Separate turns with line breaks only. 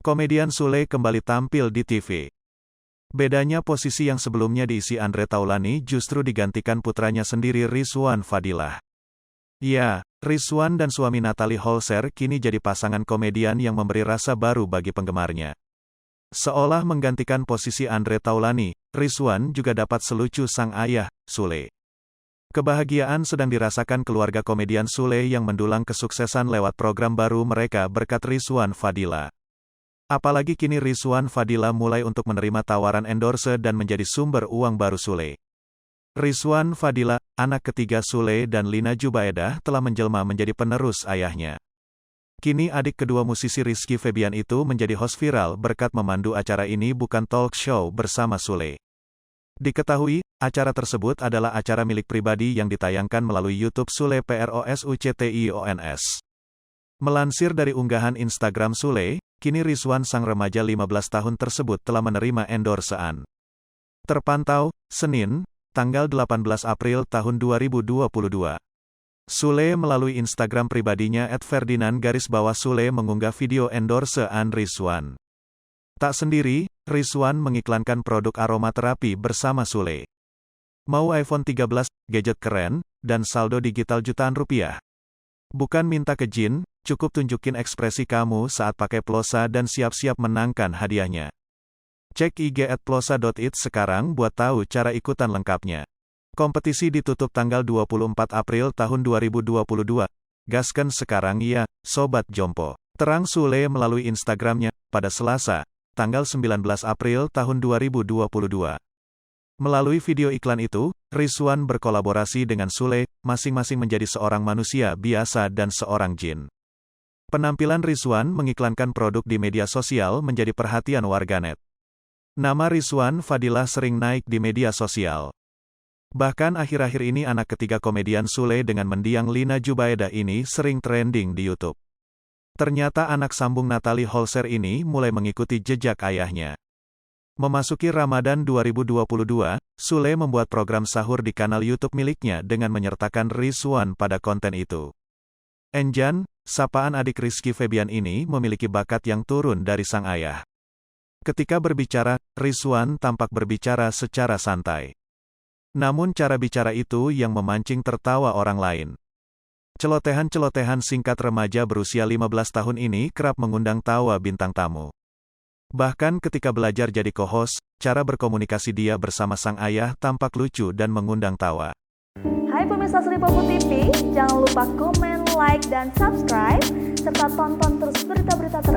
Komedian Sule kembali tampil di TV. Bedanya posisi yang sebelumnya diisi Andre Taulany justru digantikan putranya sendiri Rizwan Fadilah. Ya, Rizwan dan suami Natalie Holzer kini jadi pasangan komedian yang memberi rasa baru bagi penggemarnya. Seolah menggantikan posisi Andre Taulany, Rizwan juga dapat selucu sang ayah, Sule. Kebahagiaan sedang dirasakan keluarga komedian Sule yang mendulang kesuksesan lewat program baru mereka berkat Rizwan Fadilah. Apalagi kini Rizwan Fadilah mulai untuk menerima tawaran endorse dan menjadi sumber uang baru Sule. Rizwan Fadilah, anak ketiga Sule dan Lina Jubaedah, telah menjelma menjadi penerus ayahnya. Kini adik kedua musisi Rizky Febian itu menjadi host viral berkat memandu acara Ini Bukan Talk Show bersama Sule. Diketahui, acara tersebut adalah acara milik pribadi yang ditayangkan melalui YouTube Sule Prosuctions. Melansir dari unggahan Instagram Sule, kini Rizwan sang remaja 15 tahun tersebut telah menerima endorsean. Terpantau, Senin, tanggal 18 April tahun 2022. Sule melalui Instagram pribadinya @ferdinand_Sule mengunggah video endorsean Rizwan. Tak sendiri, Rizwan mengiklankan produk aromaterapi bersama Sule. Mau iPhone 13, gadget keren, dan saldo digital jutaan rupiah? Bukan minta ke Jin, cukup tunjukin ekspresi kamu saat pakai Plosa dan siap-siap menangkan hadiahnya. Cek IG @plosa.it sekarang buat tahu cara ikutan lengkapnya. Kompetisi ditutup tanggal 24 April tahun 2022. Gasken sekarang ya, Sobat Jompo. Terang Sule melalui Instagramnya, pada Selasa, tanggal 19 April tahun 2022. Melalui video iklan itu, Rizwan berkolaborasi dengan Sule, masing-masing menjadi seorang manusia biasa dan seorang jin. Penampilan Rizwan mengiklankan produk di media sosial menjadi perhatian warganet. Nama Rizwan Fadilah sering naik di media sosial. Bahkan akhir-akhir ini anak ketiga komedian Sule dengan mendiang Lina Jubaedah ini sering trending di YouTube. Ternyata anak sambung Natalie Holzer ini mulai mengikuti jejak ayahnya. Memasuki Ramadan 2022, Sule membuat program sahur di kanal YouTube miliknya dengan menyertakan Rizwan pada konten itu. Enjan, sapaan adik Rizky Febian ini memiliki bakat yang turun dari sang ayah. Ketika berbicara, Rizwan tampak berbicara secara santai. Namun cara bicara itu yang memancing tertawa orang lain. Celotehan-celotehan singkat remaja berusia 15 tahun ini kerap mengundang tawa bintang tamu. Bahkan ketika belajar jadi co-host, cara berkomunikasi dia bersama sang ayah tampak lucu dan mengundang tawa.
Hai pemirsa Sri Popo TV, jangan lupa komen, like, dan subscribe, serta tonton terus berita-berita terbaru